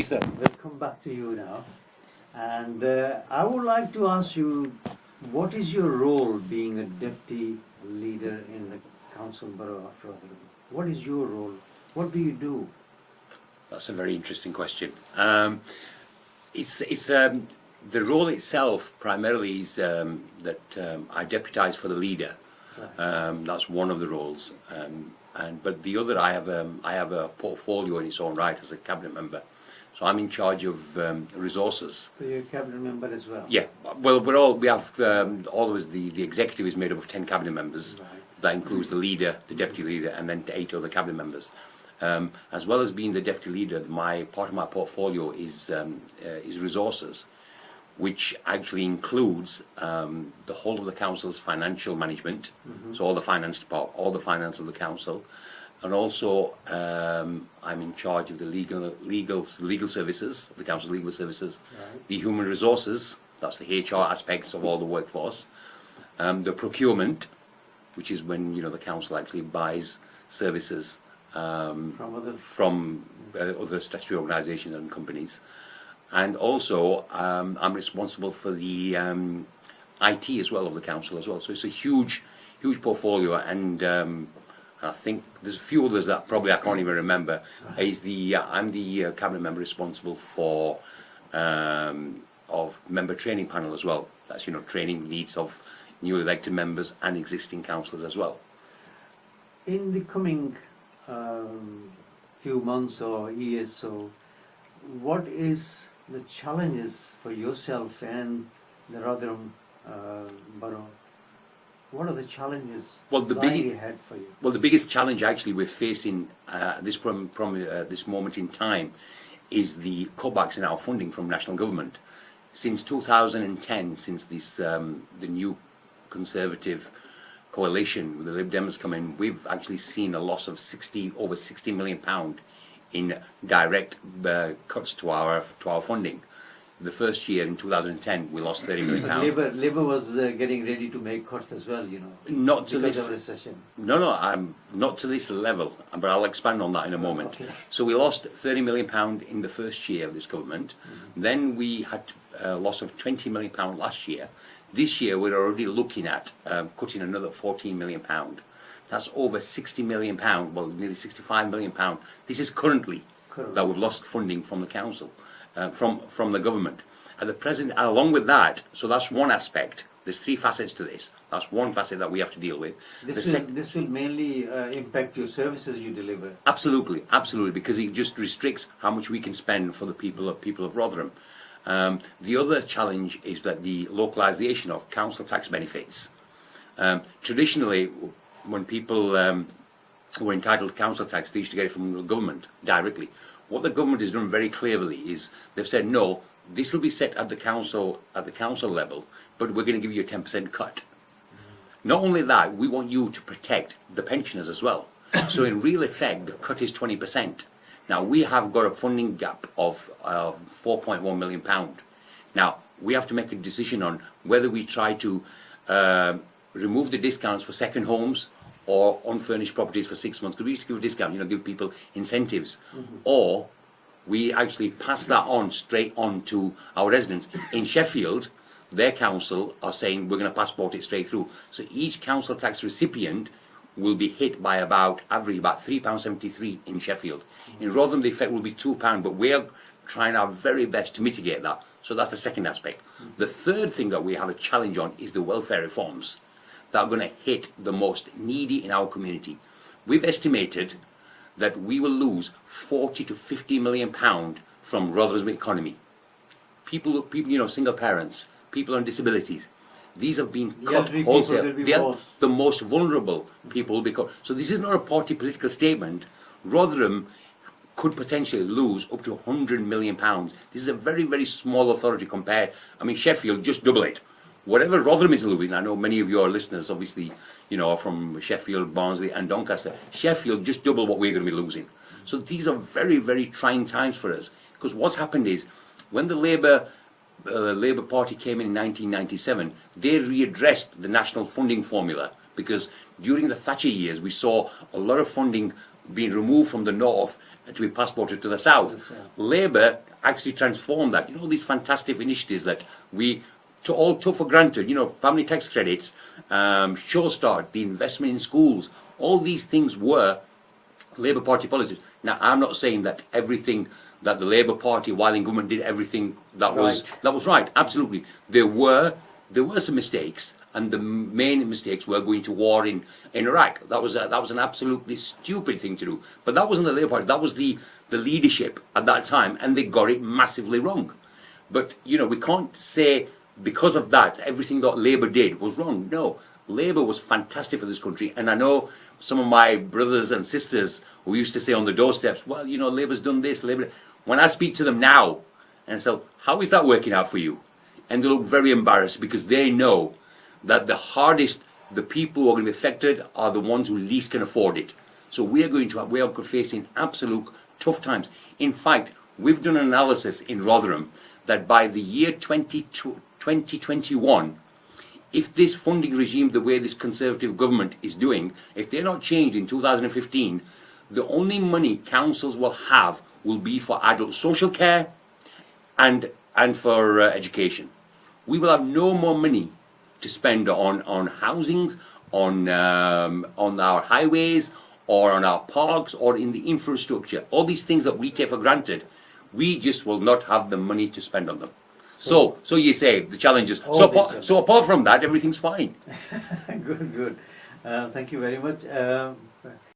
sir. We'll come back to you now. And I would like to ask you, what is your role being a deputy leader in the council borough of Rotherham? What is your role? What do you do? That's a very interesting question. The role itself primarily is that I deputise for the leader. Right. That's one of the roles. But the other, I have a portfolio in its own right as a cabinet member. So I'm in charge of resources. So you're a cabinet member as well? Yeah. Well, we have always the executive is made up of 10 cabinet members. Right. That includes the leader, the deputy leader, and then 8 other cabinet members. As well as being the deputy leader, part of my portfolio is resources, which actually includes the whole of the council's financial management, so all the finance of the council, and also I'm in charge of the legal services, the council legal services, Right. the human resources, that's the HR aspects of all the workforce, the procurement, which is when the council actually buys services from other statutory organisations and companies. And also, I'm responsible for the IT as well of the council as well. So it's a huge portfolio, and I think there's a few others that probably I can't even remember. I'm the cabinet member responsible for of member training panel as well. That's training needs of newly elected members and existing councillors as well. In the coming few months or years, so what is the challenges for yourself and the Rotherham borough? What are the challenges lying ahead for you? Well, the biggest challenge actually we're facing this moment in time is the cutbacks in our funding from national government. Since 2010, since the new Conservative coalition with the Lib Dems come in, we've actually seen a loss of over £60 million in direct cuts to our funding. The first year in 2010, we lost £30 million. Labour was getting ready to make cuts as well, Not to because this of recession. No, not to this level, but I'll expand on that in a moment. Okay. So we lost £30 million in the first year of this government. Then we had a loss of £20 million last year. This year we're already looking at cutting another £14 million. That's over £60 million, well, nearly £65 million. This is currently that we've lost funding from the council, from the government. At the present, along with that, so that's one aspect. There's 3 facets to this. That's one facet that we have to deal with. This will mainly impact your services you deliver. Absolutely, because it just restricts how much we can spend for the people of Rotherham. The other challenge is that the localisation of council tax benefits. Traditionally, when people were entitled to council tax, they used to get it from the government directly. What the government has done very cleverly is they've said, no, this will be set at the council level, but we're going to give you a 10% cut. Not only that, we want you to protect the pensioners as well. So in real effect, the cut is 20%. Now, we have got a funding gap of £4.1 million. Now, we have to make a decision on whether we try to remove the discounts for second homes or unfurnished properties for 6 months, because we used to give a discount, give people incentives, or we actually pass that on straight on to our residents. In Sheffield, their council are saying we're going to passport it straight through. So each council tax recipient will be hit by average about £3.73 in Sheffield. In Rotherham, the effect will be £2, but we're trying our very best to mitigate that. So that's the second aspect. The third thing that we have a challenge on is the welfare reforms that are going to hit the most needy in our community. We've estimated that we will lose £40 to £50 million from Rotherham's economy. People, single parents, people on disabilities, these have been cut wholesale. The most vulnerable people will be cut. So this is not a party political statement. Rotherham could potentially lose up to £100 million. This is a very, very small authority compared. Sheffield, just double it. Whatever Rotherham is losing, I know many of your listeners, obviously, are from Sheffield, Barnsley and Doncaster. Sheffield, just double what we're going to be losing. So these are very, very trying times for us. Because what's happened is, when the Labour Party came in 1997, they readdressed the national funding formula, because during the Thatcher years we saw a lot of funding being removed from the north to be passported to the south. Labour actually transform that. You know, these fantastic initiatives that we all took for granted, you know, family tax credits, Sure Start, the investment in schools, all these things were Labour Party policies. Now, I'm not saying that everything that the Labour Party, while in government, did everything that was right. Absolutely, there were some mistakes, and the main mistakes were going to war in Iraq. That was an absolutely stupid thing to do. But that wasn't the Labour Party. That was the leadership at that time, and they got it massively wrong. But you know, we can't say because of that everything that Labour did was wrong. No, Labour was fantastic for this country, and I know some of my brothers and sisters who used to say on the doorsteps, well, you know, Labour's done this, Labour. When I speak to them now and say, how is that working out for you? And they look very embarrassed because they know that the people who are going to be affected are the ones who least can afford it. So we are facing absolute tough times. In fact, we've done an analysis in Rotherham that by the year 2021, if this funding regime, the way this Conservative government is doing, if they're not changed in 2015, the only money councils will have will be for adult social care and for education. We will have no more money to spend on housings, on our highways, or on our parks, or in the infrastructure. All these things that we take for granted, we just will not have the money to spend on them. So you say the challenges. So apart from that, everything's fine. Good. Thank you very much.